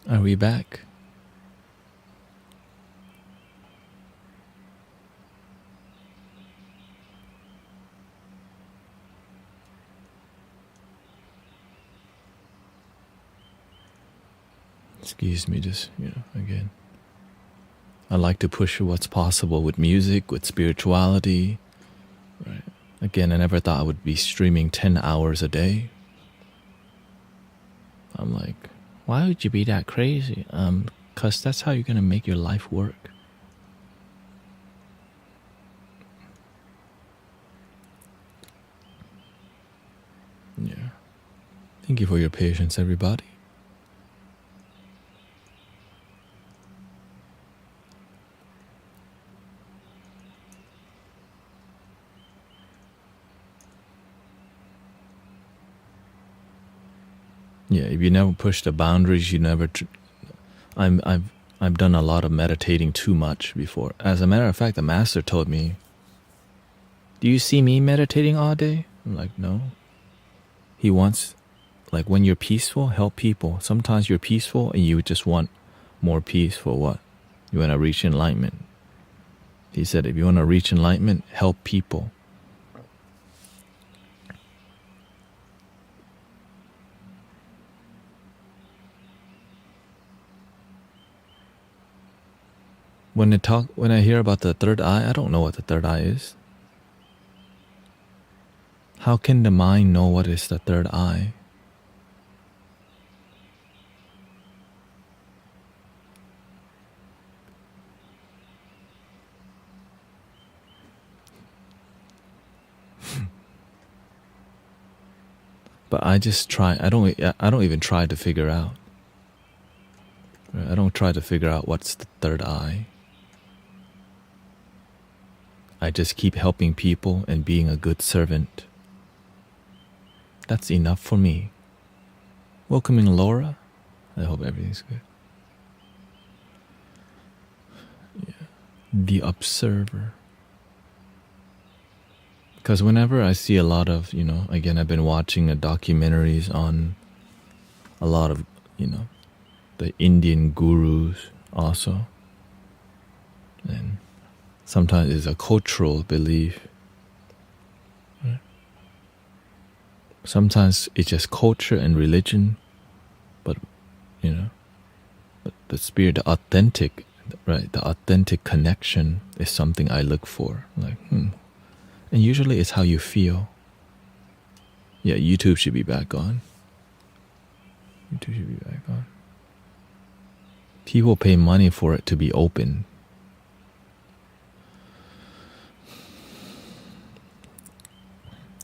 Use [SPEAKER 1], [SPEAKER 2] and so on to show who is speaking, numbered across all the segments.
[SPEAKER 1] Are we back? Excuse me, just, again. I like to push what's possible with music, with spirituality. Right. Again, I never thought I would be streaming 10 hours a day. I'm like, why would you be that crazy? 'Cause that's how you're going to make your life work. Yeah. Thank you for your patience, everybody. Yeah, if you never push the boundaries, you never. I've done a lot of meditating too much before. As a matter of fact, the master told me, "Do you see me meditating all day?" I'm like, "No." He wants, like, when you're peaceful, help people. Sometimes you're peaceful and you just want more peace for what? You want to reach enlightenment. He said, if you want to reach enlightenment, help people. When I hear about the third eye, I don't know what the third eye is. How can the mind know what is the third eye? But I just try. I don't even try to figure out. I don't try to figure out what's the third eye. I just keep helping people and being a good servant. That's enough for me. Welcoming Laura. I hope everything's good. Yeah. The observer. Because whenever I see a lot of, again, I've been watching documentaries on a lot of, the Indian gurus also. And sometimes it's a cultural belief. Right? Sometimes it's just culture and religion, but but the spirit, the authentic, right? The authentic connection is something I look for. Like, And usually it's how you feel. Yeah, YouTube should be back on. YouTube should be back on. People pay money for it to be open.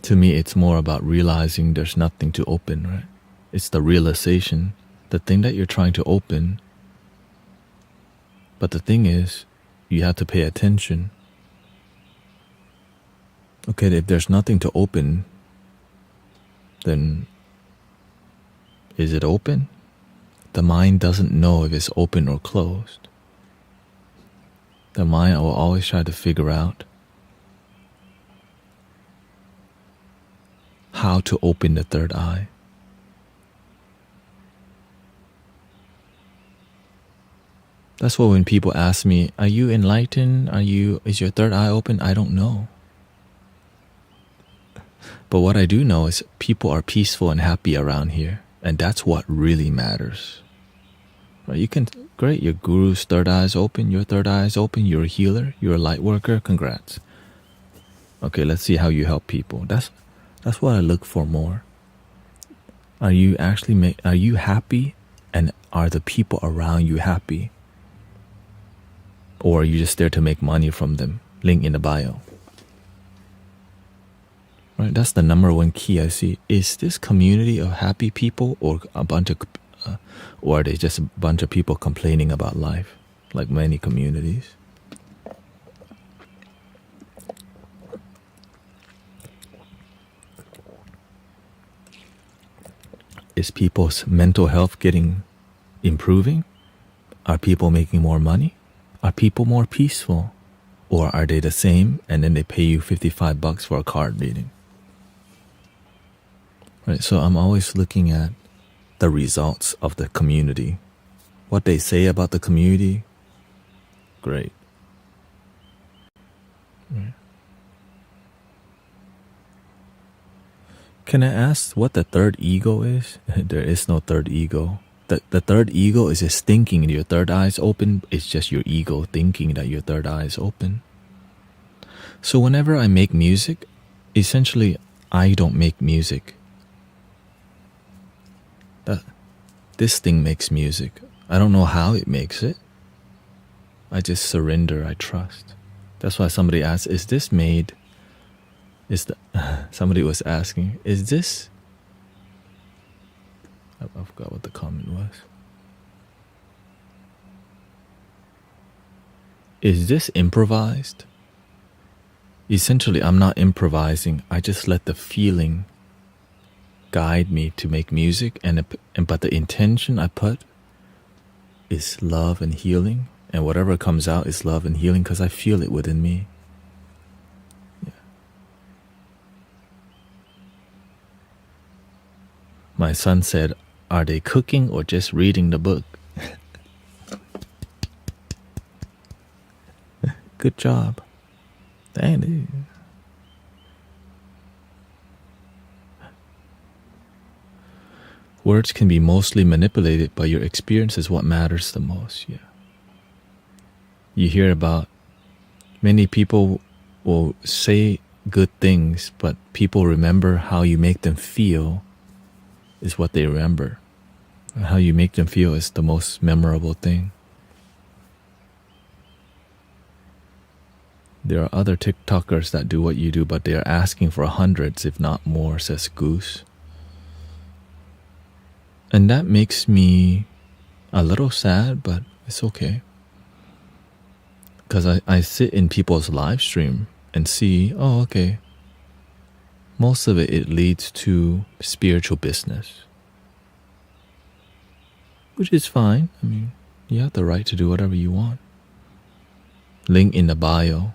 [SPEAKER 1] To me, it's more about realizing there's nothing to open, right? It's the realization, the thing that you're trying to open. But the thing is, you have to pay attention. Okay, if there's nothing to open, then is it open? The mind doesn't know if it's open or closed. The mind will always try to figure out how to open the third eye. That's why when people ask me, are you enlightened? Is your third eye open? I don't know. But what I do know is people are peaceful and happy around here. And that's what really matters. Right? Great, your guru's third eye is open, your third eye is open, you're a healer, you're a light worker, congrats. Okay, let's see how you help people. That's what I look for more. Are you happy, and are the people around you happy? Or are you just there to make money from them? Link in the bio. Right, that's the number one key I see. Is this community of happy people, or or are they just a bunch of people complaining about life, like many communities? Is people's mental health improving? Are people making more money? Are people more peaceful? Or are they the same, and then they pay you $55 for a card reading? Right, so I'm always looking at the results of the community. what they say about the community. Great. Can I ask what the third ego is? There is no third ego. The third ego is just thinking your third eye is open. It's just your ego thinking that your third eye is open. So whenever I make music, essentially I don't make music. This thing makes music. I don't know how it makes it. I just surrender, I trust. That's why somebody asked, is this made? Somebody was asking, is this? I forgot what the comment was. Is this improvised? Essentially, I'm not improvising. I just let the feeling guide me to make music, but the intention I put is love and healing, and whatever comes out is love and healing because I feel it within me. Yeah. My son said, are they cooking or just reading the book? Good job. Dang, dude. Words can be mostly manipulated, but your experience is what matters the most. Yeah. You hear about many people will say good things, but people remember how you make them feel is what they remember. How you make them feel is the most memorable thing. There are other TikTokers that do what you do, but they are asking for hundreds, if not more, says Goose. And that makes me a little sad, but it's okay. Because I sit in people's live stream and see, oh, okay. Most of it leads to spiritual business. Which is fine. I mean, you have the right to do whatever you want. Link in the bio.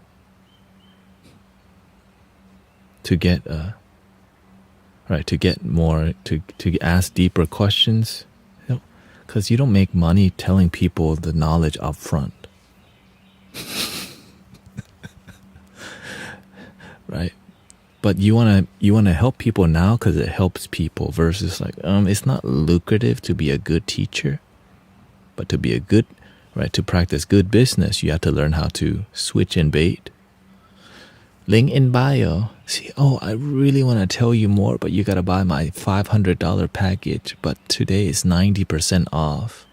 [SPEAKER 1] To get more, to ask deeper questions, because you don't make money telling people the knowledge up front. Right? But you wanna help people now because it helps people versus like it's not lucrative to be a good teacher, but to be a good, right, to practice good business, you have to learn how to switch and bait. Link in bio. See, I really want to tell you more, but you got to buy my $500 package, but today is 90% off.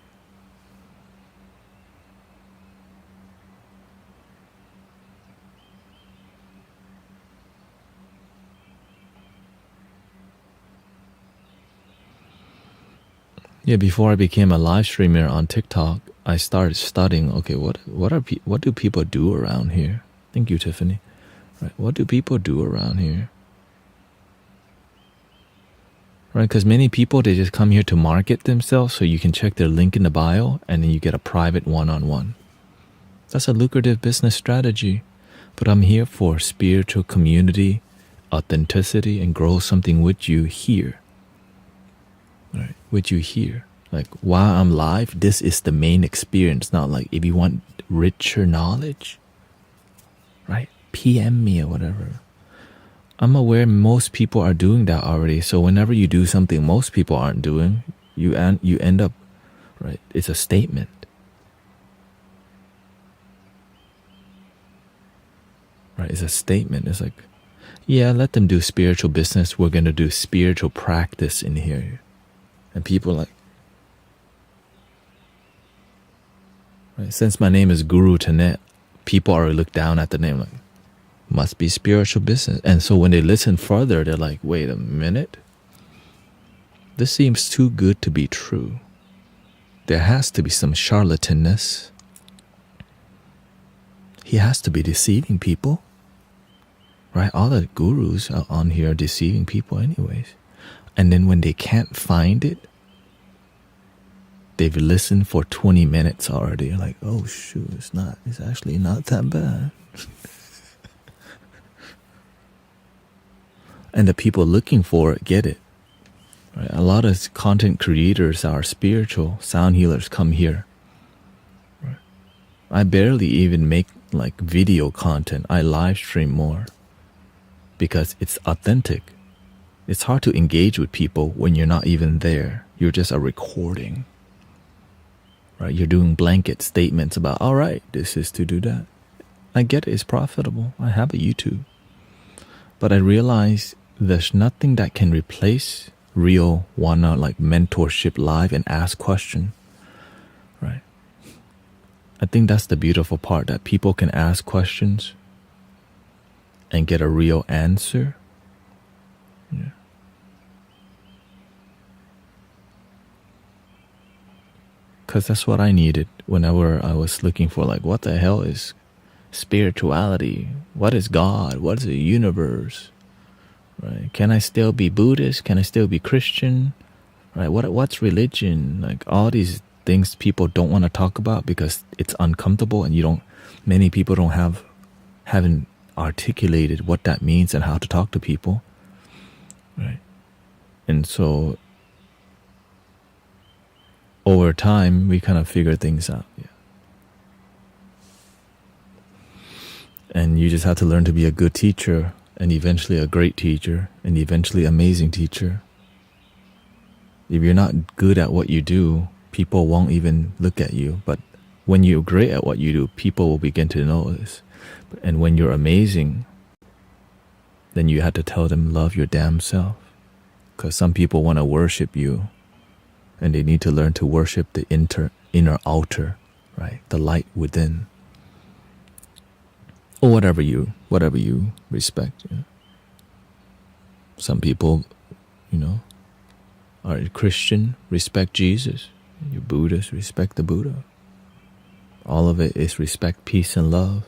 [SPEAKER 1] Yeah, before I became a live streamer on TikTok, I started studying, okay, what do people do around here? Thank you, Tiffany. Right, what do people do around here? Right, because many people, they just come here to market themselves, so you can check their link in the bio, and then you get a private one-on-one. That's a lucrative business strategy. But I'm here for spiritual community, authenticity, and grow something with you here. Right, with you here. Like, while I'm live, this is the main experience, not like if you want richer knowledge, right? PM me or whatever. I'm aware most people are doing that already. So whenever you do something most people aren't doing, you end up, right? It's a statement. Right? It's a statement. It's like, yeah, let them do spiritual business. We're gonna do spiritual practice in here, and people are like, right? Since my name is Guru Tanet, people already look down at the name like, must be spiritual business. And so when they listen further, they're like, wait a minute. This seems too good to be true. There has to be some charlatanness. He has to be deceiving people. Right? All the gurus are on here deceiving people anyways. And then when they can't find it, they've listened for 20 minutes already. Like, oh shoot, it's actually not that bad. And the people looking for it get it. Right? A lot of content creators are spiritual sound healers come here. Right? I barely even make like video content. I live stream more because it's authentic. It's hard to engage with people when you're not even there. You're just a recording. Right? You're doing blanket statements about, all right, this is to do that. I get it, it's profitable. I have a YouTube. But I realize there's nothing that can replace real like mentorship live and ask questions. Right? I think that's the beautiful part, that people can ask questions and get a real answer. Yeah. Because that's what I needed whenever I was looking for, like, what the hell is spirituality? What is God? What is the universe? Right? Can I still be Buddhist? Can I still be Christian? Right? What's religion? Like, all these things people don't want to talk about because it's uncomfortable, and many people haven't articulated what that means and how to talk to people. Right? And so over time we kind of figure things out. Yeah. And you just have to learn to be a good teacher, and eventually a great teacher, and eventually amazing teacher. If you're not good at what you do, people won't even look at you. But when you're great at what you do, people will begin to notice. And when you're amazing, then you have to tell them, love your damn self. Because some people want to worship you, and they need to learn to worship the inner outer, right? The light within. Or whatever you respect. You know? Some people, are Christian, respect Jesus. You're Buddhist, respect the Buddha. All of it is respect, peace, and love.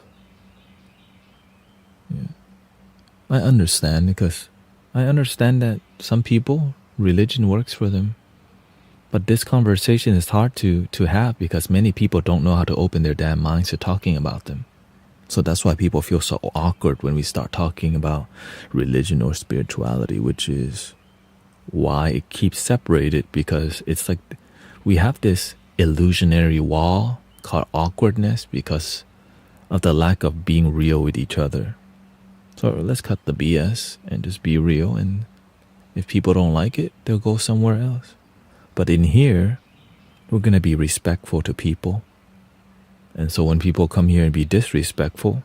[SPEAKER 1] Yeah. I understand, because I understand that some people, religion works for them. But this conversation is hard to have because many people don't know how to open their damn minds to talking about them. So that's why people feel so awkward when we start talking about religion or spirituality, which is why it keeps separated, because it's like we have this illusionary wall called awkwardness because of the lack of being real with each other. So let's cut the BS and just be real, and if people don't like it, they'll go somewhere else. But in here, we're going to be respectful to people. And so when people come here and be disrespectful,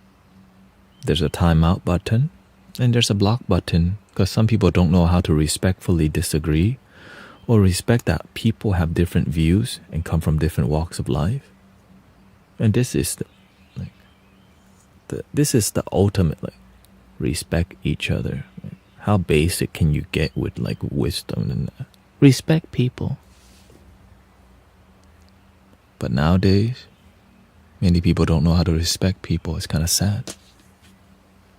[SPEAKER 1] there's a timeout button and there's a block button, because some people don't know how to respectfully disagree or respect that people have different views and come from different walks of life. And this is the ultimate, respect each other. How basic can you get with wisdom and that? Respect people. But nowadays, many people don't know how to respect people. It's kind of sad.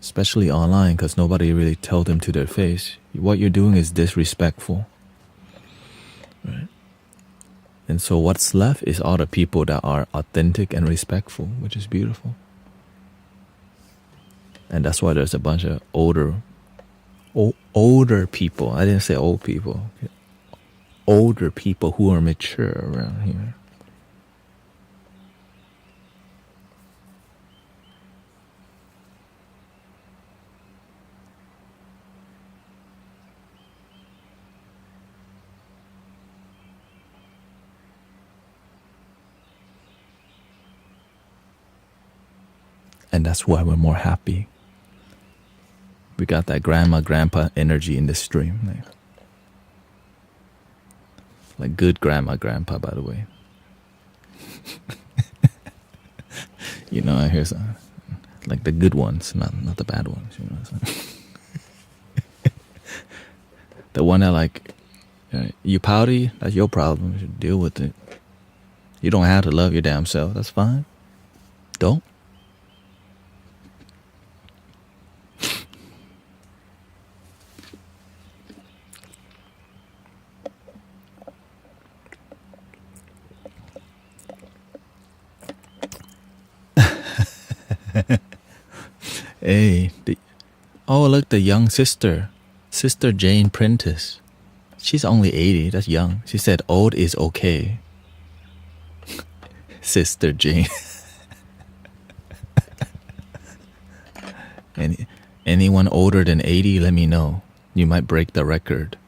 [SPEAKER 1] Especially online, because nobody really tells them to their face, what you're doing is disrespectful. Right? And so what's left is all the people that are authentic and respectful, which is beautiful. And that's why there's a bunch of older people. I didn't say old people. Older people who are mature around here. And that's why we're more happy. We got that grandma, grandpa energy in the stream. Like good grandma, grandpa, by the way. I hear some, like the good ones, not the bad ones. The one that you pouty, that's your problem. You should deal with it. You don't have to love your damn self. That's fine. Don't. Hey, look, the young sister Jane Prentice. She's only 80. That's young. She said old is okay. Sister Jane. Anyone older than 80, let me know. You might break the record.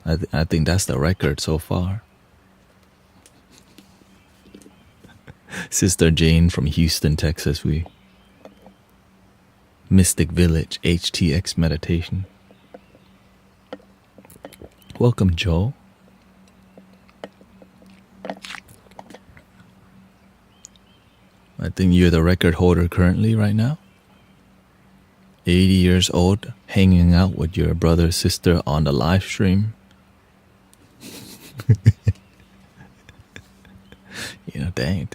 [SPEAKER 1] I think that's the record so far. Sister Jane from Houston, Texas. Mystic Village, HTX meditation. Welcome, Joe. I think you're the record holder currently right now. 80 years old, hanging out with your brother, sister on the live stream. Dang.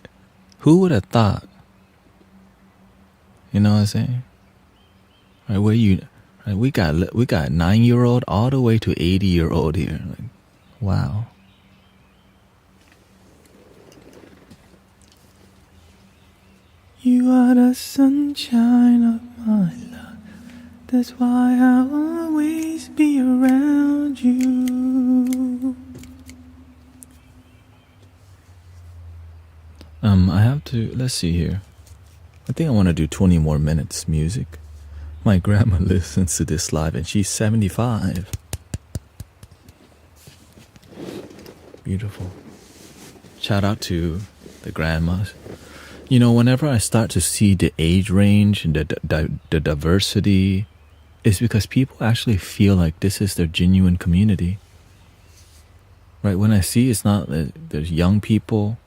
[SPEAKER 1] Who would have thought? You know what I'm saying? Right, where you? Right, we got 9-year-old all the way to 80-year-old here. Like, wow. You are the sunshine of my life. That's why I'll always be around you. I have to, let's see here. I think I want to do 20 more minutes music. My grandma listens to this live and she's 75. Beautiful. Shout out to the grandmas. Whenever I start to see the age range and the diversity, it's because people actually feel like this is their genuine community. Right? When I see it's not, there's young people,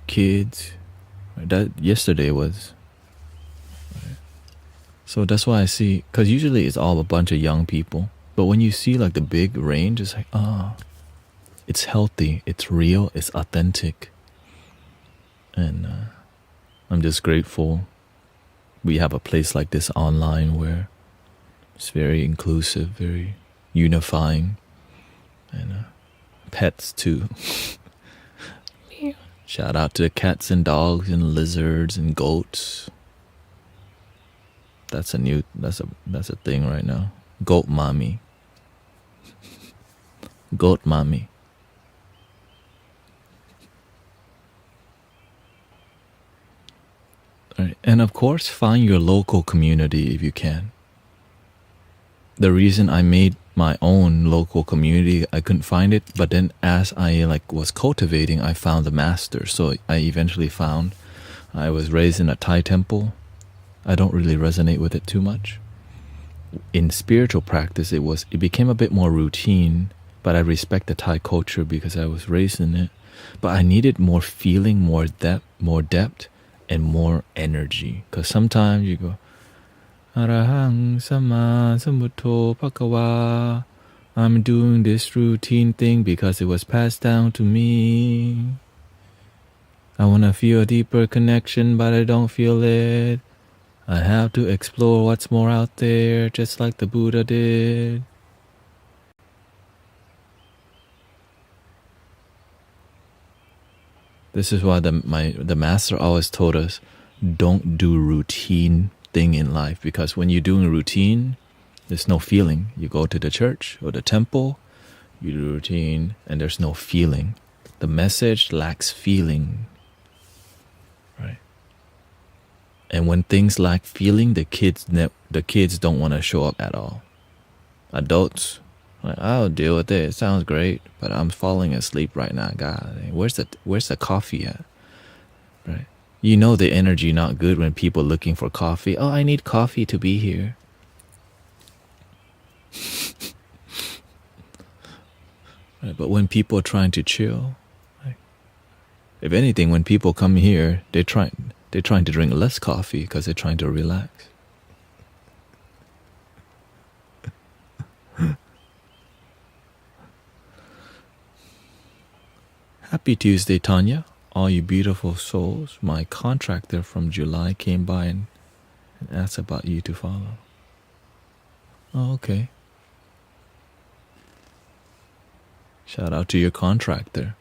[SPEAKER 1] kids. Right? That yesterday was. Right? So that's why I see, because usually it's all a bunch of young people. But when you see like the big range, it's like, it's healthy, it's real, it's authentic. And I'm just grateful we have a place like this online where it's very inclusive, very unifying, and pets too. Shout out to the cats and dogs and lizards and goats. That's a thing right now. Goat mommy. Goat mommy. Right. And of course, find your local community if you can. The reason I made my own local community, I couldn't find it, but then as I was cultivating, I found the master. So I eventually found, I was raised in a Thai temple. I don't really resonate with it too much. In spiritual practice, it became a bit more routine, but I respect the Thai culture because I was raised in it. But I needed more feeling, more depth, and more energy. Because sometimes you go, Arahang Sama Sambuddho Bhagava. I'm doing this routine thing because it was passed down to me. I want to feel a deeper connection, but I don't feel it. I have to explore what's more out there, just like the Buddha did. This is why the master always told us, don't do routine thing in life, because when you're doing a routine, there's no feeling. You go to the church or the temple, you do routine, and there's no feeling. The message lacks feeling, right? And when things lack feeling, the kids don't want to show up at all. Adults, like, I'll deal with it. It sounds great, but I'm falling asleep right now. God, where's the coffee at? Right? You know the energy not good when people looking for coffee. Oh, I need coffee to be here. Right, but when people are trying to chill, like, if anything, when people come here, they're trying to drink less coffee because they're trying to relax. Happy Tuesday, Tanya. All you beautiful souls. My contractor from July came by and asked about you to follow. Oh, okay. Shout out to your contractor.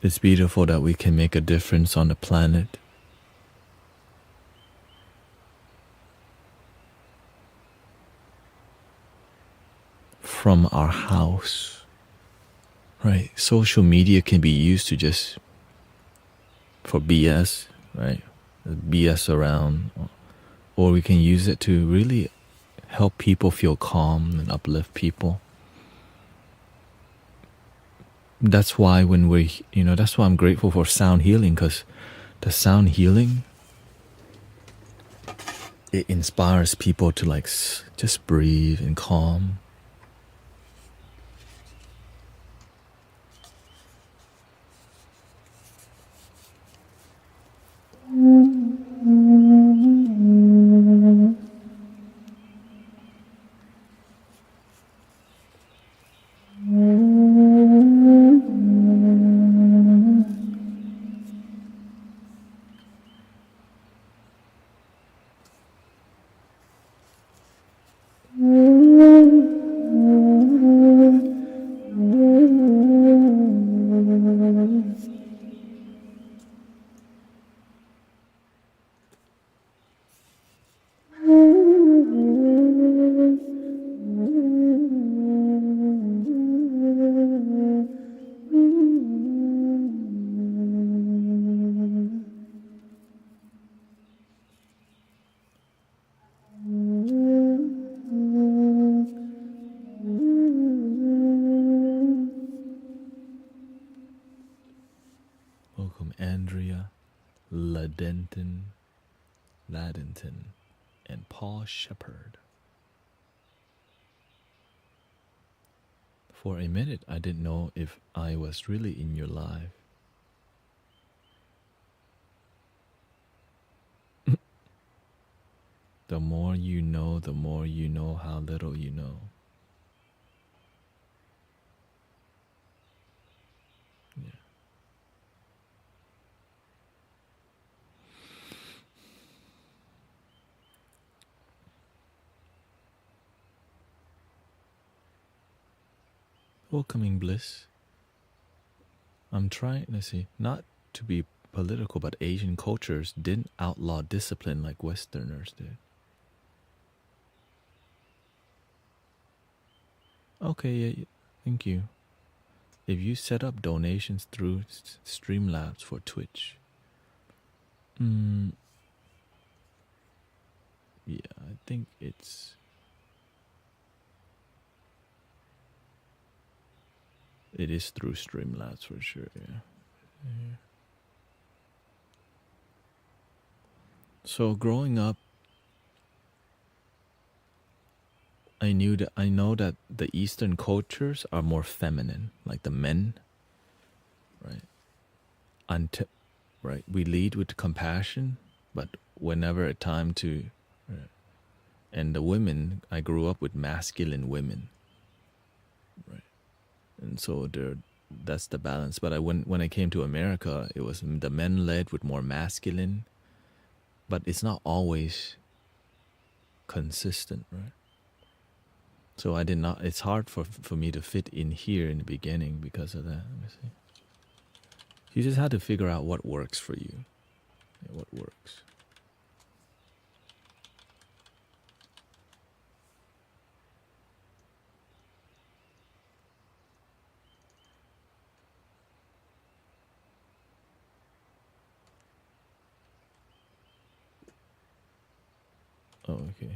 [SPEAKER 1] It's beautiful that we can make a difference on the planet from our house, right? Social media can be used to just for BS, right? BS around, or we can use it to really help people feel calm and uplift people. That's why that's why I'm grateful for sound healing, because the sound healing, it inspires people to like just breathe and calm. Welcome, Andrea, Ladenton, and Paul Shepard. For a minute, I didn't know if I was really in your live. The more you know how little you know. Yeah. Welcoming Bliss. I'm trying, not to be political, but Asian cultures didn't outlaw discipline like Westerners did. Okay, yeah, thank you. If you set up donations through Streamlabs for Twitch, yeah, I think it is through Streamlabs for sure, yeah. So growing up, I know that the Eastern cultures are more feminine, like the men, right? Right, we lead with compassion, but whenever a time to, right. And the women, I grew up with masculine women, right? And so that's the balance. But when I came to America, it was the men led with more masculine, but it's not always consistent, right? So it's hard for me to fit in here in the beginning because of that. Let me see. You just have to figure out what works for you. Yeah, what works. Oh, okay.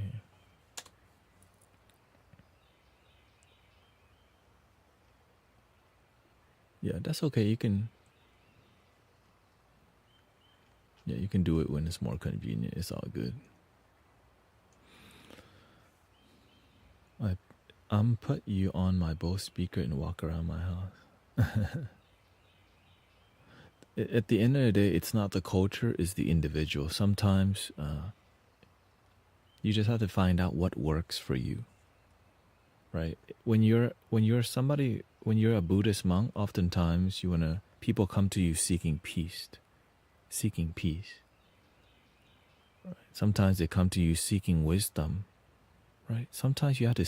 [SPEAKER 1] Yeah, that's okay. You can do it when it's more convenient. It's all good. I'm put you on my Bose speaker and walk around my house. At the end of the day, it's not the culture, it's the individual. Sometimes you just have to find out what works for you, right? When you're a Buddhist monk, oftentimes people come to you seeking peace. Right? Sometimes they come to you seeking wisdom, right? Sometimes you have to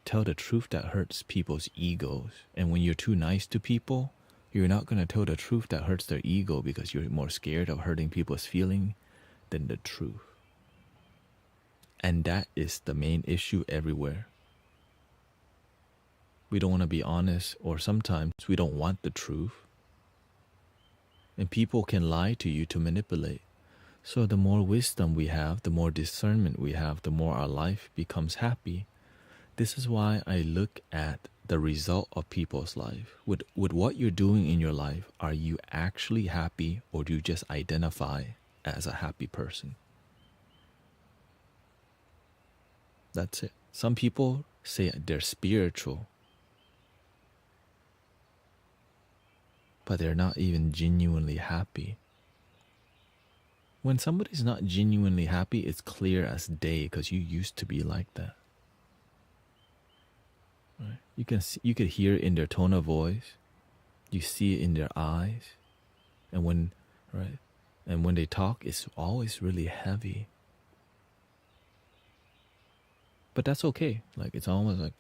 [SPEAKER 1] tell the truth that hurts people's egos, and when you're too nice to people, you're not going to tell the truth that hurts their ego because you're more scared of hurting people's feeling than the truth. And that is the main issue everywhere. We don't want to be honest, or sometimes we don't want the truth. And people can lie to you to manipulate. So the more wisdom we have, the more discernment we have, the more our life becomes happy. This is why I look at the result of people's life. With what you're doing in your life, are you actually happy, or do you just identify as a happy person? That's it. Some people say they're spiritual, but they're not even genuinely happy. When somebody's not genuinely happy, it's clear as day because you used to be like that. Right? You could hear it in their tone of voice. You see it in their eyes, and when they talk, it's always really heavy. But that's okay. Like, it's almost like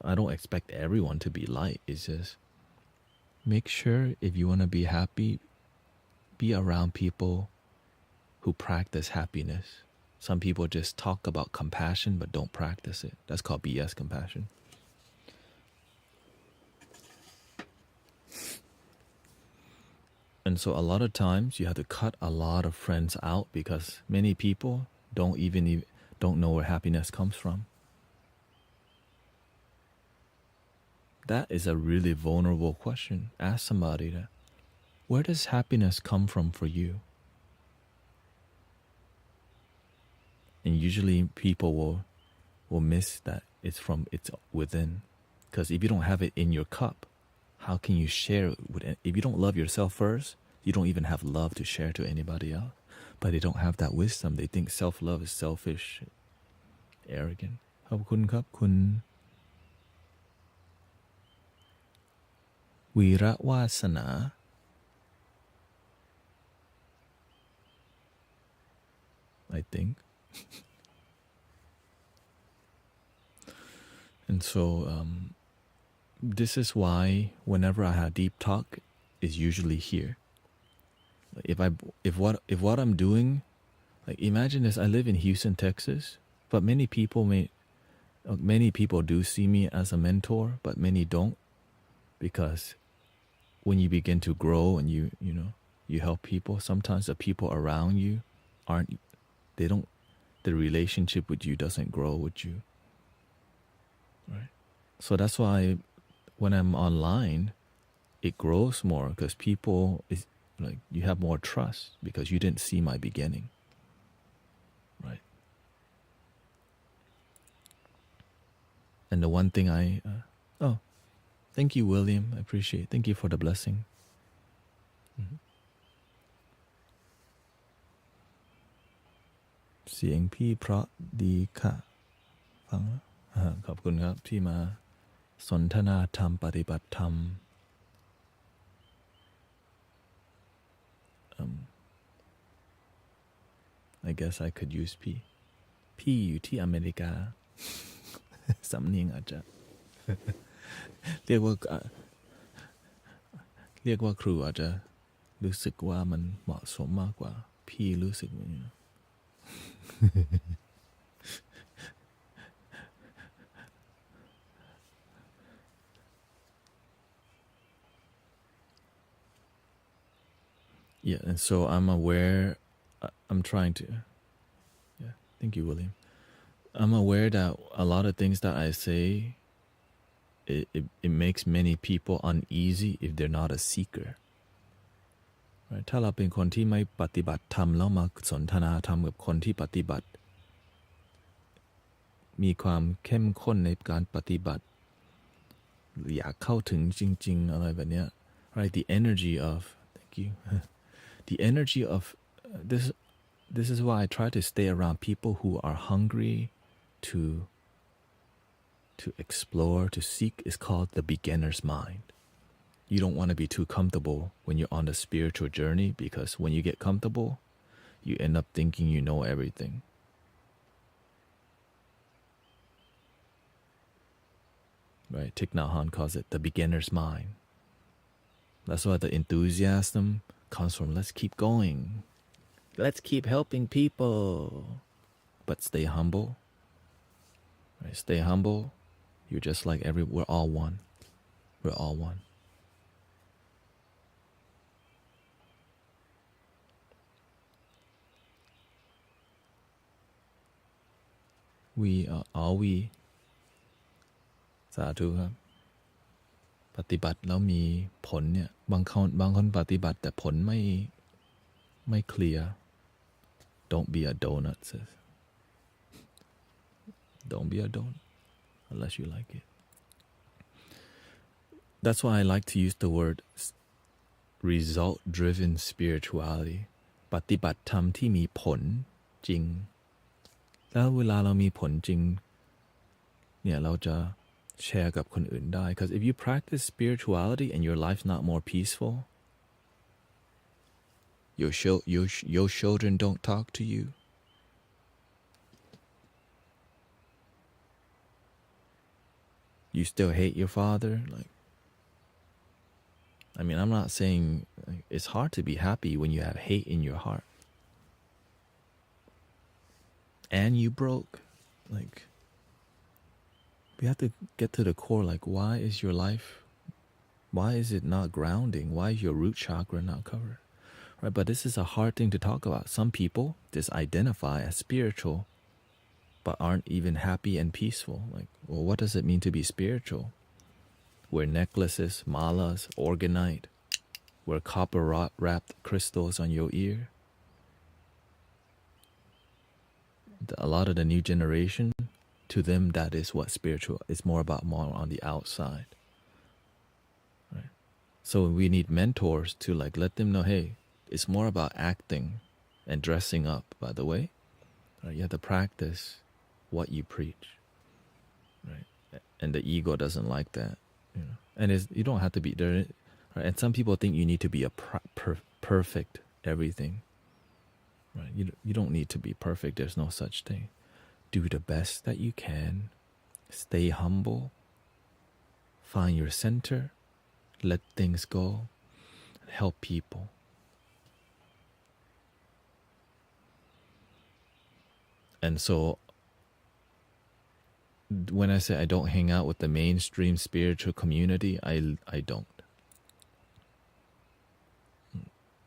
[SPEAKER 1] I don't expect everyone to be light. It's just make sure if you want to be happy, be around people who practice happiness. Some people just talk about compassion but don't practice it. That's called BS compassion. And so a lot of times you have to cut a lot of friends out because many people don't know where happiness comes from. That is a really vulnerable question. Ask somebody that. Where does happiness come from for you? And usually people will miss that it's within. Because if you don't have it in your cup, how can you share it with it? If you don't love yourself first, you don't even have love to share to anybody else. But they don't have that wisdom. They think self-love is selfish, arrogant. ขอบคุณครับคุณวีระวาสนา I think. And so this is why whenever I have deep talk, is usually here. If what I'm doing, like, imagine this: I live in Houston, Texas, but many people do see me as a mentor, but many don't, because when you begin to grow and you help people, sometimes the people around you the relationship with you doesn't grow with you. Right? So that's why when I'm online, it grows more because people is like, you have more trust because you didn't see my beginning. Right? And the one thing thank you, William. I appreciate it. Thank you for the blessing. Mm-hmm. เสียงพี่เพราะดีค่ะฟังแล้วขอบคุณครับที่มาสนทนาธรรมปฏิบัติธรรมI guess I could use พี่อยู่ที่อเมริกา สำเนียงอาจจะ เรียกว่าครูอาจจะรู้สึกว่ามันเหมาะสมมากกว่าพี่รู้สึกอย่างนี้ Yeah, and so I'm aware, I'm trying to, yeah, thank you, William. I'm aware that a lot of things that I say, it makes many people uneasy if they're not a seeker. Right? ถ้าเราเป็นคนที่ไม่ปฏิบัติธรรมแล้วมาสนทนาธรรมกับคนที่ปฏิบัติมีความเข้มข้นในการปฏิบัติอยากเข้าถึงจริงๆอะไรแบบเนี้ย right? The energy of, thank you. The energy of this is why I try to stay around people who are hungry to explore, to seek. Is called the beginner's mind. You don't want to be too comfortable when you're on the spiritual journey, because when you get comfortable, you end up thinking you know everything. Right? Thich Nhat Hanh calls it the beginner's mind. That's why the enthusiasm comes from, let's keep going. Let's keep helping people. But stay humble. Right? Stay humble. You're just like we're all one. We're all one. We are all we สาธุครับปฏิบัติแล้วมีผลเนี่ยบางคนปฏิบัติแต่ผลไม่เคลียร์ Don't be a donut sis Don't be a donut unless you like it That's why I like to use the word result driven spirituality ปฏิบัติธรรมที่มีผลจริงแล้วเวลาเรามีผลจริงเนี่ยเราจะแชร์กับคนอื่นได้ because if you practice spirituality and your life's not more peaceful your children don't talk to you you still hate your father like I mean I'm not saying it's hard to be happy when you have hate in your heart and you broke like we have to get to the core like why is your life why is it not grounding why is your root chakra not covered right but this is a hard thing to talk about some people just identify as spiritual but aren't even happy and peaceful like well what does it mean to be spiritual wear necklaces malas organite wear copper wrapped crystals on your ear a lot of the new generation to them that is what spiritual is more on the outside right so we need mentors to like let them know hey it's more about acting and dressing up by the way right? You have to practice what you preach right and the ego doesn't like that you know and you don't have to be there right? And some people think you need to be a perfect everything right you don't need to be perfect there's no such thing do the best that you can stay humble find your center let things go and help people and so when I say I don't hang out with the mainstream spiritual community I don't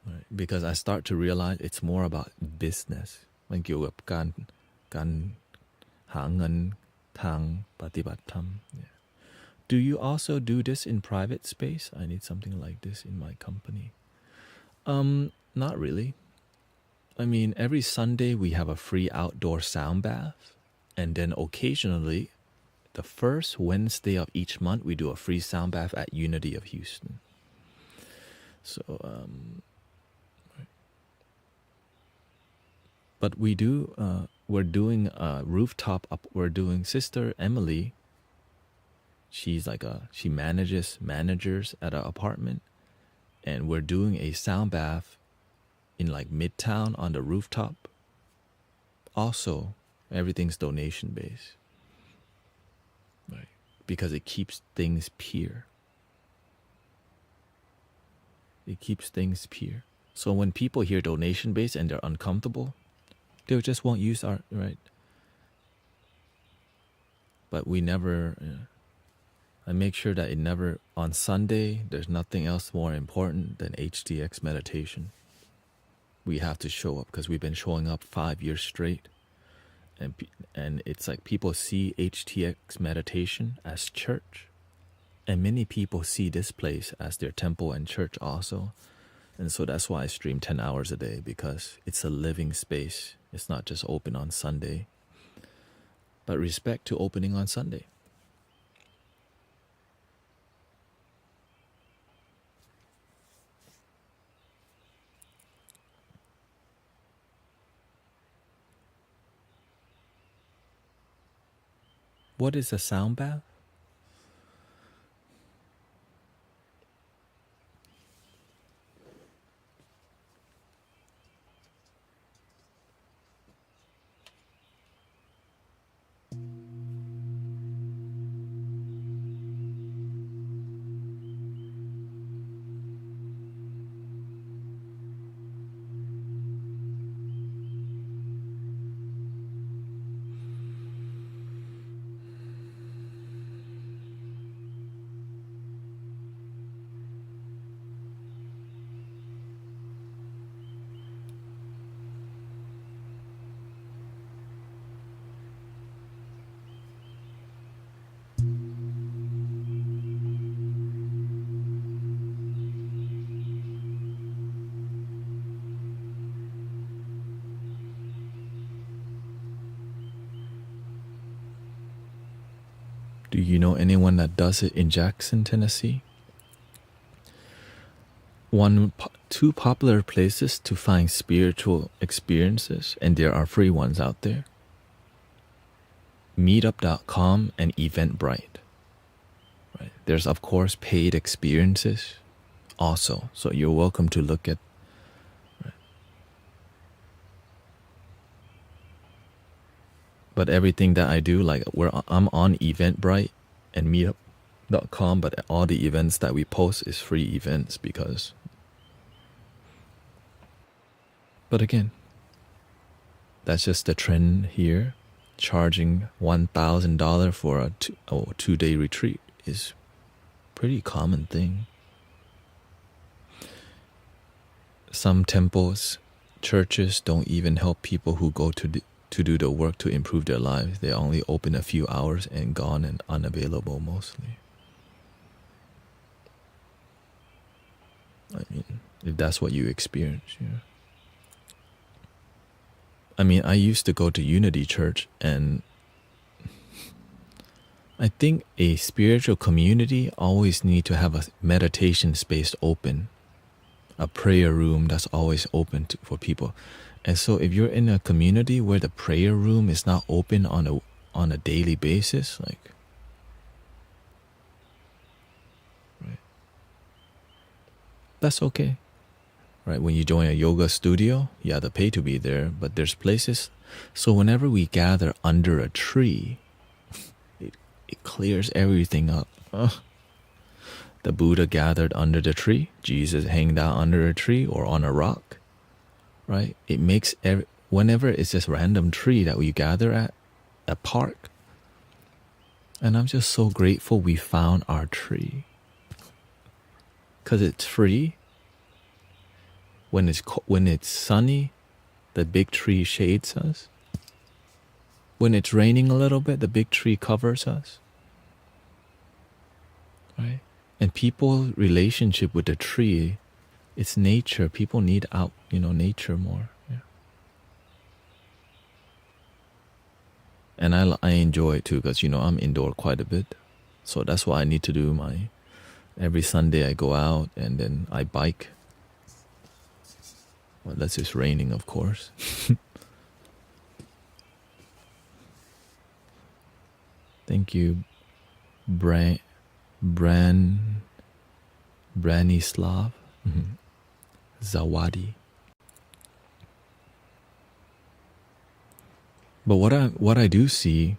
[SPEAKER 1] right? Because I start to realize it's more about business มันเกี่ยวกับการหาเงินทางปฏิบัติธรรม Do you also do this in private space? I need something like this in my company. Not really. I mean, every Sunday we have a free outdoor sound bath, and then occasionally, the first Wednesday of each month, we do a free sound bath at Unity of Houston. So, but we do. We're doing a rooftop up. We're doing Sister Emily. She's like she managers at an apartment, and we're doing a sound bath in like Midtown on the rooftop. Also, everything's donation based, right? Because it keeps things pure. It keeps things pure. So when people hear donation based and they're uncomfortable, they just won't use our right. But we never. I make sure that it never on Sunday. There's nothing else more important than HTX meditation. We have to show up because we've been showing up 5 years straight, and it's like people see HTX meditation as church, and many people see this place as their temple and church also, and so that's why I stream 10 hours a day because it's a living space. It's not just open on Sunday, but respect to opening on Sunday. What is a sound bath? Do you know anyone that does it in Jackson, Tennessee? Two popular places to find spiritual experiences, and there are free ones out there. Meetup.com and Eventbrite. Right. There's of course paid experiences also, so you're welcome to look at. Right. But everything that I do, like I'm on Eventbrite and Meetup.com, but all the events that we post is free events because. But again, that's just the trend here. Charging $1,000 for a 2-day retreat is pretty common thing. Some temples, churches don't even help people who go to do the work to improve their lives. They only open a few hours and gone and unavailable mostly. I mean, if that's what you experience, yeah. I mean, I used to go to Unity Church, and I think a spiritual community always need to have a meditation space open, a prayer room that's always open for people. And so if you're in a community where the prayer room is not open on a daily basis, like, right, that's okay. Right, when you join a yoga studio, you have to pay to be there, but there's places. So whenever we gather under a tree, it clears everything up. The Buddha gathered under the tree. Jesus hanged out under a tree or on a rock. Right? It makes whenever it's this random tree that we gather at a park. And I'm just so grateful we found our tree. Because it's free. When it's sunny, the big tree shades us. When it's raining a little bit, the big tree covers us. Right? And people's relationship with the tree, it's nature. People need out, nature more. Yeah. And I enjoy it too because, I'm indoor quite a bit. So that's why I need to do every Sunday I go out and then I bike. Well, unless it's raining, of course. Thank you, Branislav Zawadi. But what I do see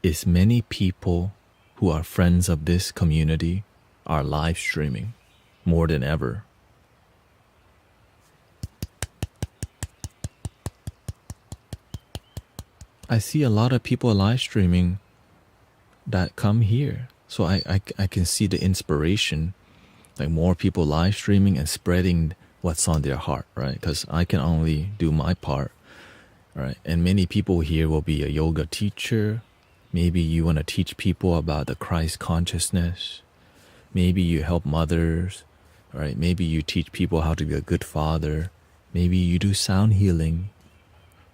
[SPEAKER 1] is many people who are friends of this community are live streaming more than ever. I see a lot of people live streaming that come here. So I can see the inspiration, like more people live streaming and spreading what's on their heart, right? Because I can only do my part, right? And many people here will be a yoga teacher. Maybe you want to teach people about the Christ consciousness. Maybe you help mothers, right? Maybe you teach people how to be a good father. Maybe you do sound healing,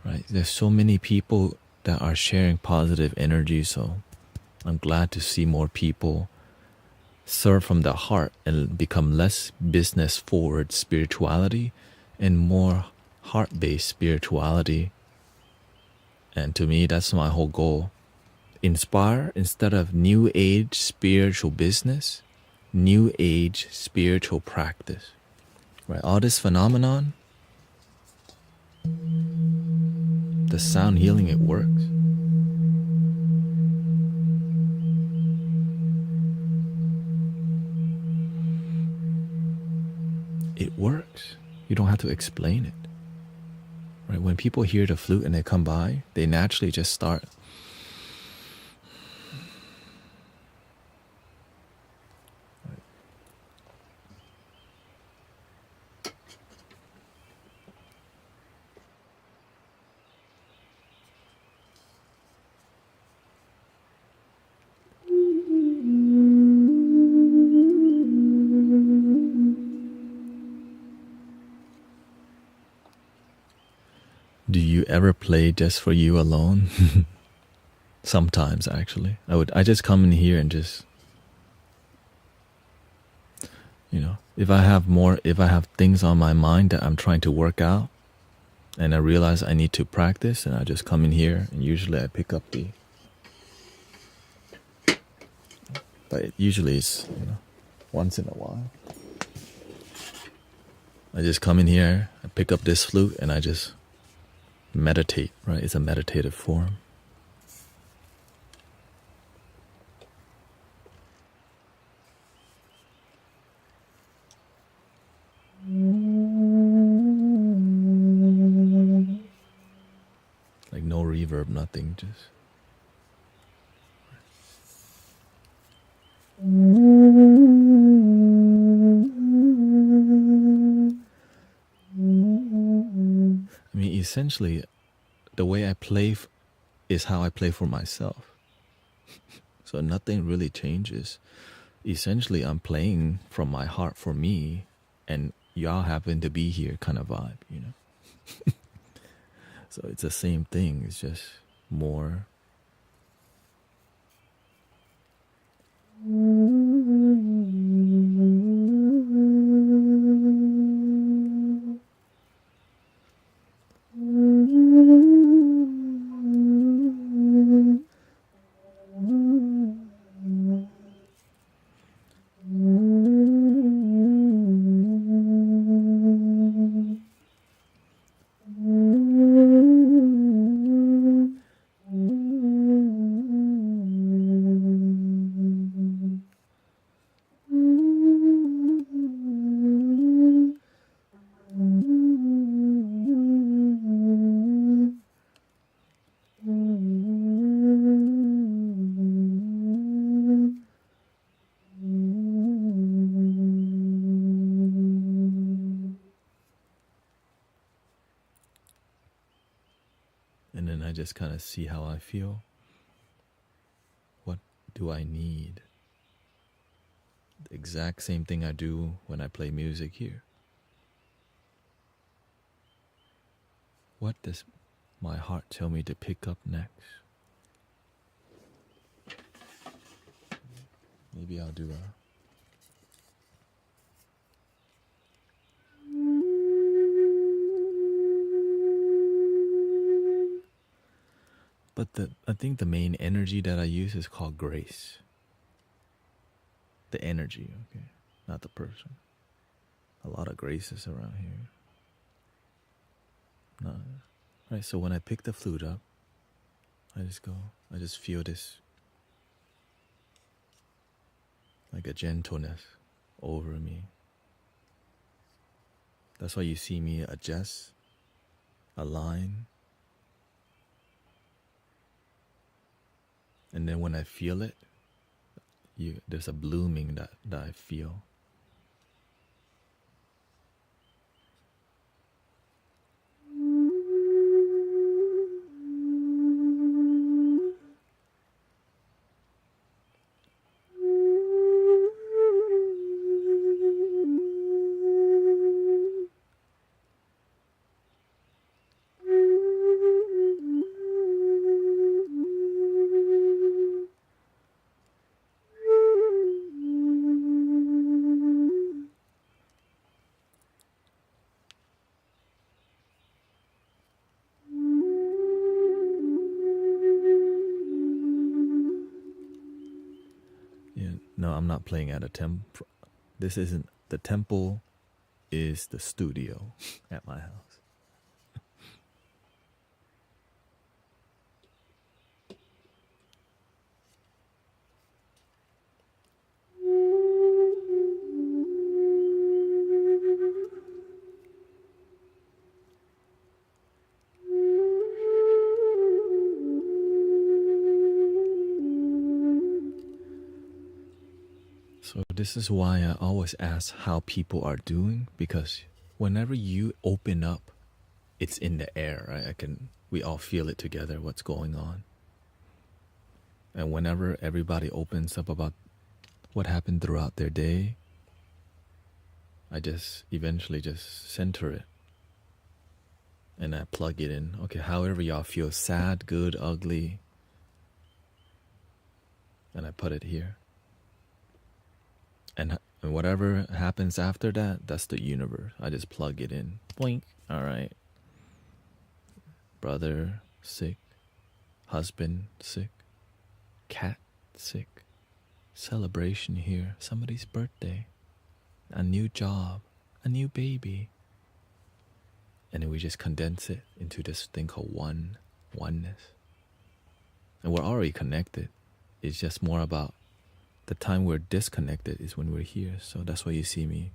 [SPEAKER 1] right? There's so many people that are sharing positive energy, so I'm glad to see more people serve from the heart and become less business forward spirituality and more heart-based spirituality. And to me, that's my whole goal. Inspire instead of new age spiritual business, new age spiritual practice. Right? All this phenomenon, the sound healing, it works. It works. You don't have to explain it. Right? When people hear the flute and they come by, they naturally just start. Do you ever play just for you alone? Sometimes, actually, I just come in here and just, if I have things on my mind that I'm trying to work out, and I realize I need to practice, and I just come in here, and usually I pick up but usually it's, once in a while. I just come in here, I pick up this flute, and I just meditate, right? It's a meditative form. Like no reverb, nothing, just. I mean, essentially, the way I play is how I play for myself. So nothing really changes. Essentially, I'm playing from my heart for me, and y'all happen to be here kind of vibe, So it's the same thing. It's just more. And then I just kind of see how I feel. What do I need? The exact same thing I do when I play music here. What does my heart tell me to pick up next? Maybe I'll do a... But I think the main energy that I use is called grace. The energy, okay? Not the person. A lot of graces around here. No. Right, so when I pick the flute up, I just feel this, like a gentleness over me. That's why you see me adjust, align. And then when I feel it, there's a blooming that I feel. No, I'm not playing at a temple. This isn't the temple. Is the studio at my house. So this is why I always ask how people are doing, because whenever you open up, it's in the air, right? We all feel it together, what's going on. And whenever everybody opens up about what happened throughout their day, I just eventually just center it. And I plug it in. Okay, however y'all feel, sad, good, ugly, and I put it here. And whatever happens after that, that's the universe. I just plug it in. Boink. All right. Brother sick. Husband sick. Cat sick. Celebration here. Somebody's birthday. A new job. A new baby. And then we just condense it into this thing called oneness. And we're already connected. It's just more about the time we're disconnected is when we're here. So that's why you see me.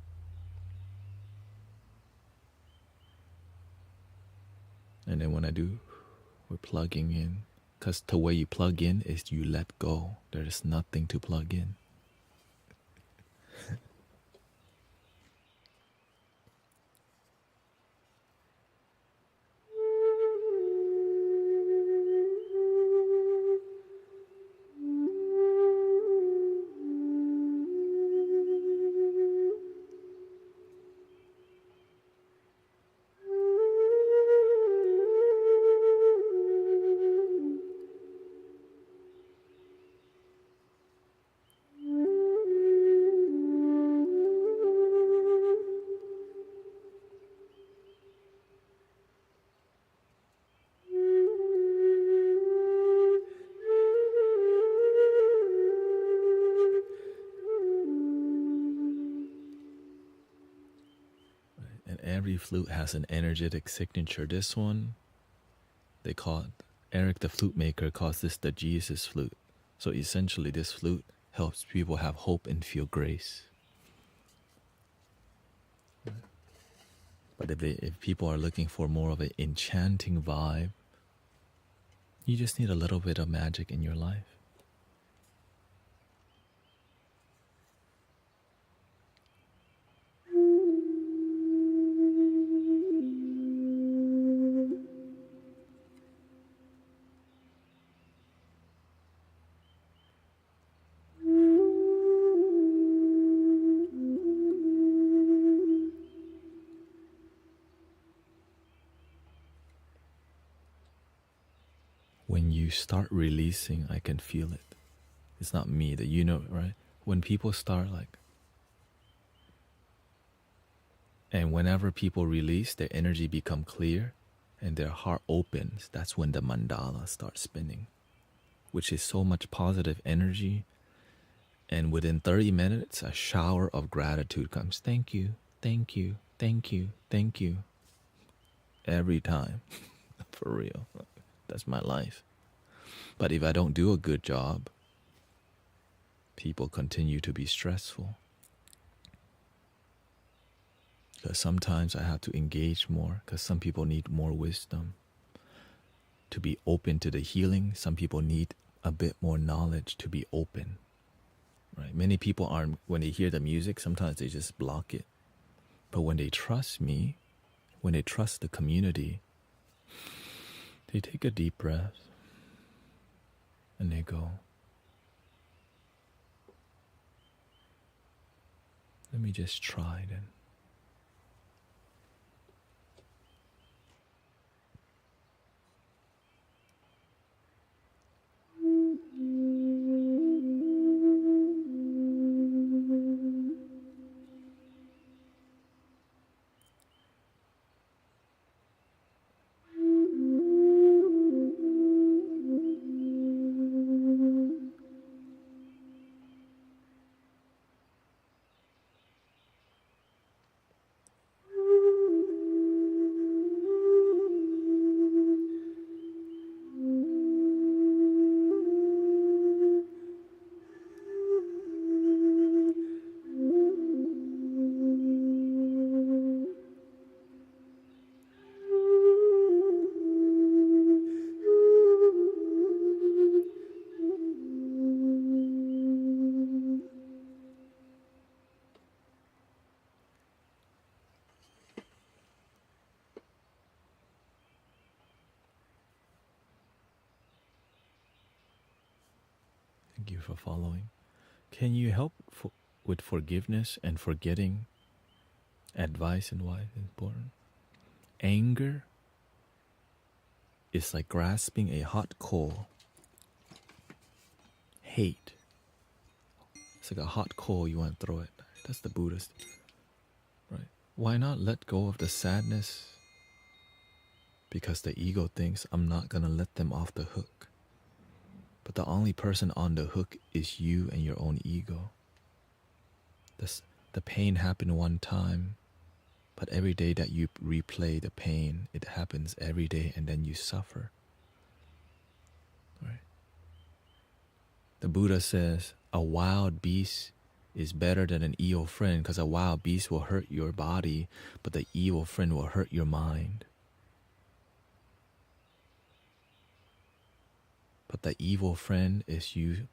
[SPEAKER 1] And then when I do, we're plugging in. Because the way you plug in is you let go. There is nothing to plug in. And every flute has an energetic signature. This one, they call it, Eric the flute maker calls this the Jesus flute. So essentially this flute helps people have hope and feel grace. But if people are looking for more of an enchanting vibe, you just need a little bit of magic in your life. When you start releasing, I can feel it. It's not me, that you know, right? When people start like, and whenever people release, their energy become clear and their heart opens, that's when the mandala starts spinning, which is so much positive energy. And within 30 minutes, a shower of gratitude comes. Thank you, thank you, thank you, thank you. Every time. For real. That's my life. But if I don't do a good job, people continue to be stressful. Because sometimes I have to engage more, because some people need more wisdom. To be open to the healing, some people need a bit more knowledge to be open. Right? Many people aren't, when they hear the music, sometimes they just block it. But when they trust me, when they trust the community, they take a deep breath and they go, let me just try then. Thank you for following. Can you help with forgiveness and forgetting? Advice and why it's important. Anger is like grasping a hot coal. Hate It's like a hot coal, you want to throw it. That's the Buddhist, right? Why not let go of the sadness? Because the ego thinks I'm not going to let them off the hook. But the only person on the hook is you and your own ego. The pain happened one time, but every day that you replay the pain, it happens every day and then you suffer. Right? The Buddha says a wild beast is better than an evil friend because a wild beast will hurt your body, but the evil friend will hurt your mind. But the evil friend is you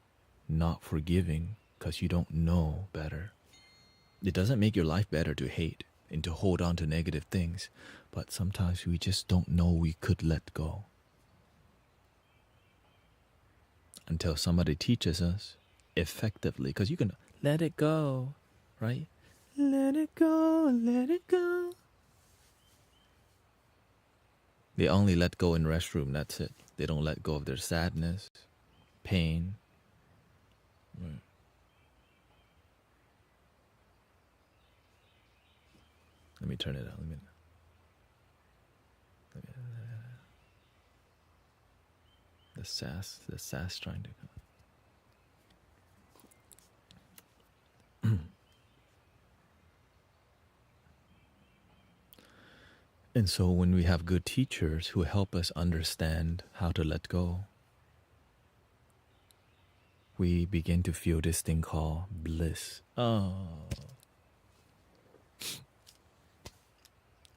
[SPEAKER 1] not forgiving because you don't know better. It doesn't make your life better to hate and to hold on to negative things, but sometimes we just don't know we could let go. Until somebody teaches us effectively, because you can let it go, right? Let it go, let it go. They only let go in restroom, that's it. They don't let go of their sadness, pain. Right. Let me turn it on. The sass trying to come. And so when we have good teachers who help us understand how to let go, we begin to feel this thing called bliss. Oh.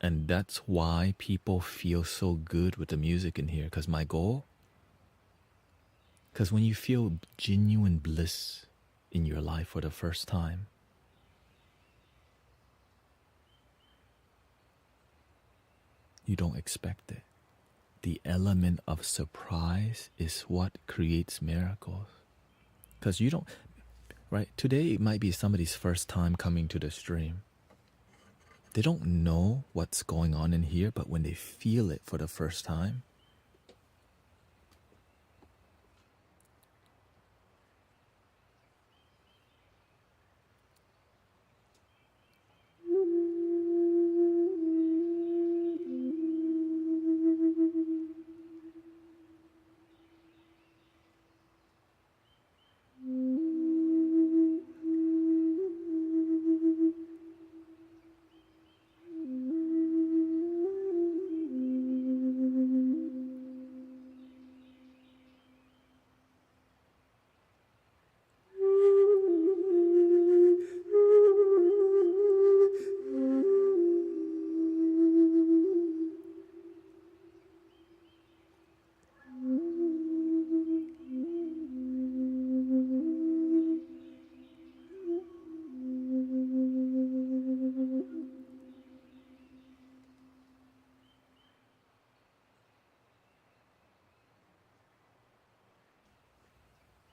[SPEAKER 1] And that's why people feel so good with the music in here. Because my goal, because when you feel genuine bliss in your life for the first time, you don't expect it. The element of surprise is what creates miracles. Because you don't, right? Today it might be somebody's first time coming to the stream. They don't know what's going on in here, but when they feel it for the first time,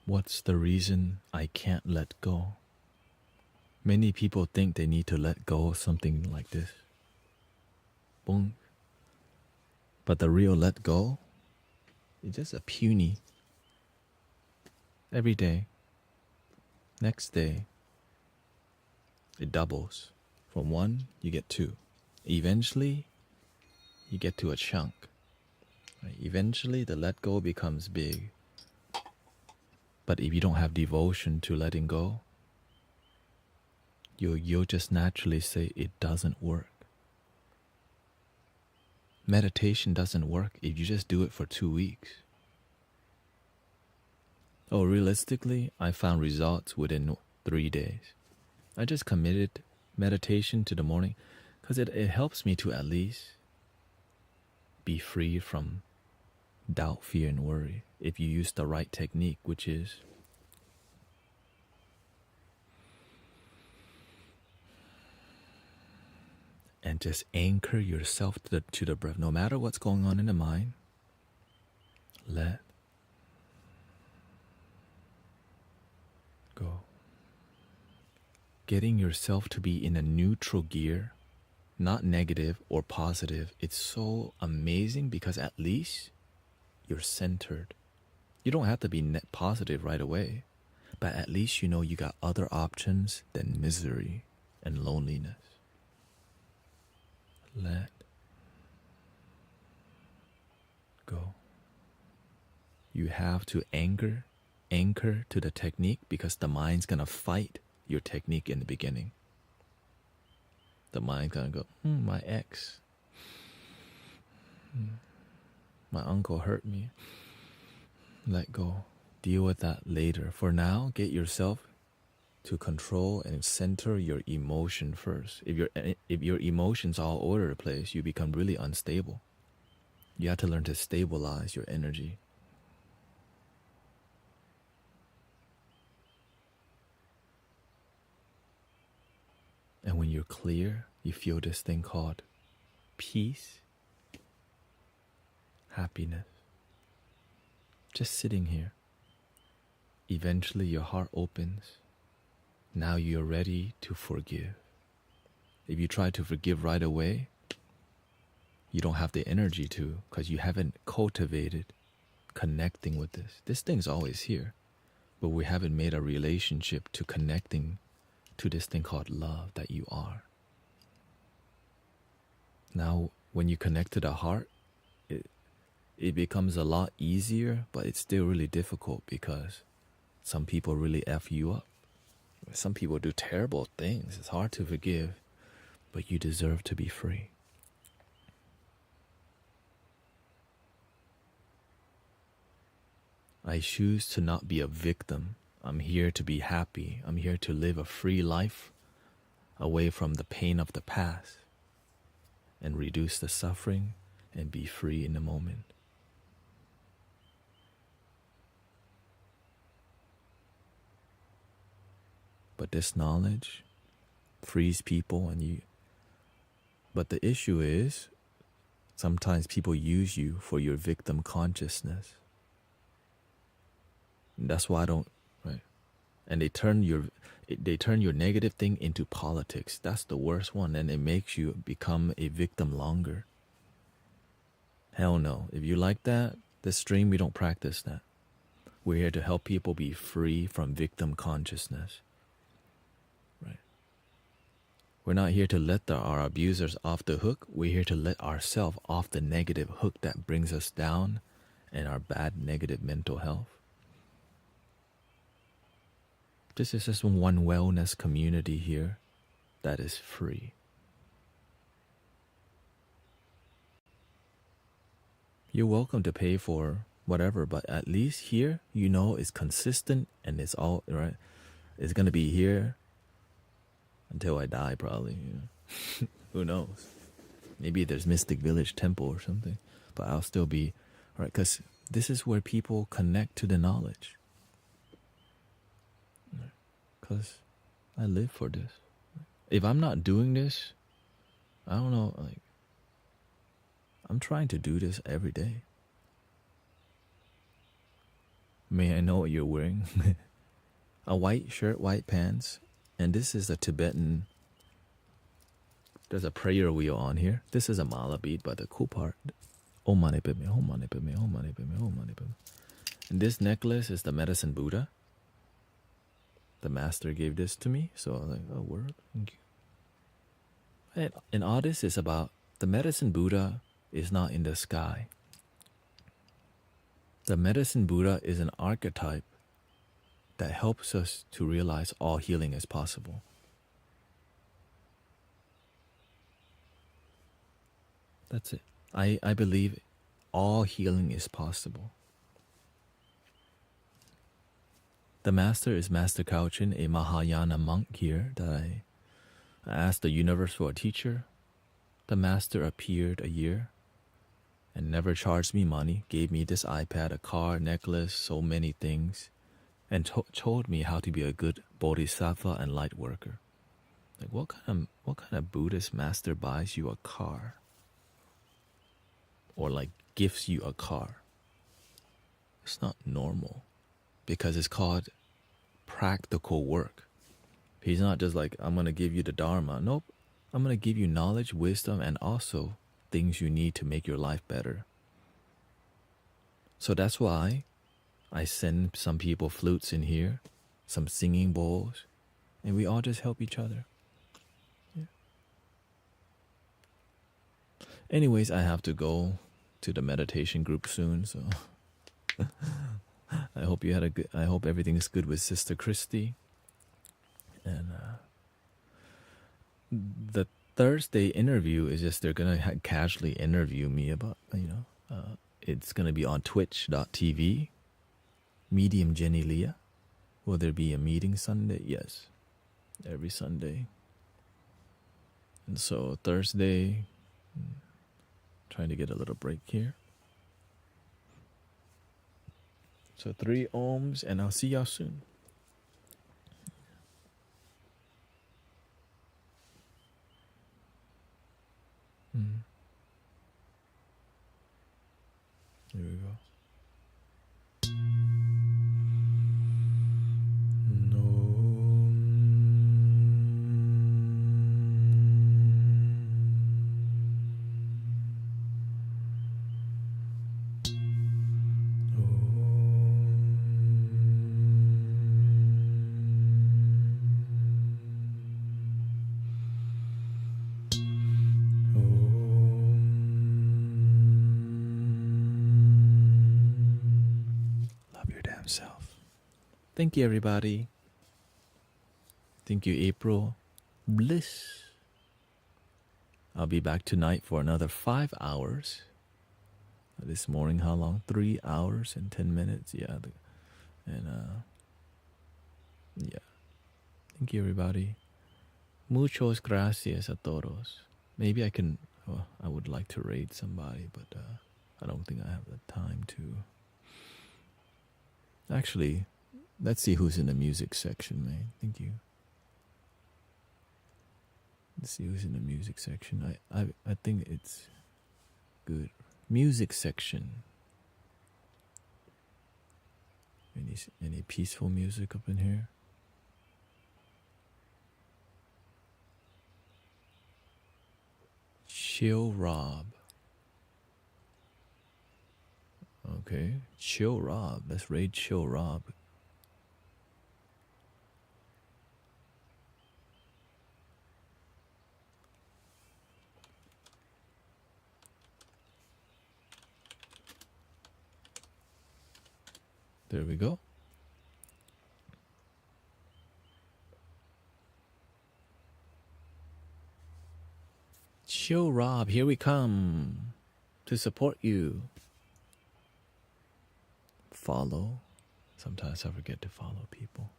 [SPEAKER 1] what's the reason I can't let go? Many people think they need to let go of something like this. Boom. But the real let go is just a puny. Every day, next day, it doubles. From one, you get two. Eventually, you get to a chunk. Right? Eventually, the let go becomes big. But if you don't have devotion to letting go, you'll just naturally say it doesn't work. Meditation doesn't work if you just do it for 2 weeks. Oh, realistically, I found results within 3 days. I just committed meditation to the morning because it helps me to at least be free from doubt, fear, and worry if you use the right technique, which is and just anchor yourself to the breath. No matter what's going on in the mind, let go. Getting yourself to be in a neutral gear, not negative or positive, it's so amazing because at least you're centered. You don't have to be net positive right away, But at least you know you got other options than misery and loneliness. Let go. You have to anchor to the technique because the mind's gonna fight your technique in the beginning. The mind's gonna go, my ex, my uncle hurt me. Let go. Deal with that later. For now, get yourself to control and center your emotion first. If your emotions all over the place, you become really unstable. You have to learn to stabilize your energy. And when you're clear, you feel this thing called peace, happiness. Just sitting here. Eventually your heart opens. Now you're ready to forgive. If you try to forgive right away, you don't have the energy to because you haven't cultivated connecting with this. This thing's always here, but we haven't made a relationship to connecting to this thing called love that you are. Now, when you connect to the heart, it becomes a lot easier, but it's still really difficult because some people really F you up. Some people do terrible things. It's hard to forgive, but you deserve to be free. I choose to not be a victim. I'm here to be happy. I'm here to live a free life away from the pain of the past and reduce the suffering and be free in the moment. But this knowledge frees people but the issue is sometimes people use you for your victim consciousness. And that's why I don't, right? And they turn your negative thing into politics. That's the worst one, and it makes you become a victim longer. Hell no. If you like that, this stream, we don't practice that. We're here to help people be free from victim consciousness. Right? We're not here to let our abusers off the hook. We're here to let ourselves off the negative hook that brings us down and our bad negative mental health. This is just one wellness community here that is free. You're welcome to pay for whatever, but at least here, you know it's consistent and it's all, right? It's going to be here until I die, probably. You know? Who knows? Maybe there's Mystic Village Temple or something, but I'll still be, right? Because this is where people connect to the knowledge. Because I live for this. If I'm not doing this, I don't know, like, I'm trying to do this every day. May I know what you're wearing? A white shirt, white pants, and this is a Tibetan. There's a prayer wheel on here. This is a mala bead, but the cool part. Om Mani Padme, Om Mani Padme, Om Mani Padme, Om Mani Padme. And this necklace is the medicine Buddha. The master gave this to me, so I was like, oh, word, thank you. And all this is about the medicine Buddha is not in the sky. The medicine Buddha is an archetype that helps us to realize all healing is possible. That's it. I believe all healing is possible. The master is Master Kauchin, a Mahayana monk here that I asked the universe for a teacher. The master appeared a year and never charged me money, gave me this iPad, a car, necklace, so many things, and told me how to be a good bodhisattva and light worker. Like, what kind of Buddhist master buys you a car? Or like gifts you a car? It's not normal because it's called practical work. He's not just like, I'm going to give you the Dharma. Nope. I'm going to give you knowledge, wisdom, and also things you need to make your life better. So that's why I send some people flutes in here some singing bowls, and we all just help each other. Yeah. Anyways, I have to go to the meditation group soon, so I hope you had a good. I hope everything is good with Sister Christy, and the Thursday interview is just they're gonna casually interview me about it's gonna be on Twitch.tv. Medium Jenny Leah. Will there be a meeting Sunday? Yes, every Sunday. And so Thursday, trying to get a little break here. So 3 ohms, and I'll see y'all soon. Here we go. Self. Thank you, everybody. Thank you, April. Bliss. I'll be back tonight for another 5 hours. This morning, how long? 3 hours and 10 minutes. Yeah. Yeah. Thank you, everybody. Muchos gracias a todos. Maybe I can. I would like to raid somebody, but I don't think I have the time to. Actually, let's see who's in the music section, man. Thank you. Let's see who's in the music section. I think it's good. Music section. Any peaceful music up in here? Chill Rob. Okay, Chill Rob. Let's raid Chill Rob. There we go. Chill Rob, here we come to support you. Follow. Sometimes I forget to follow people.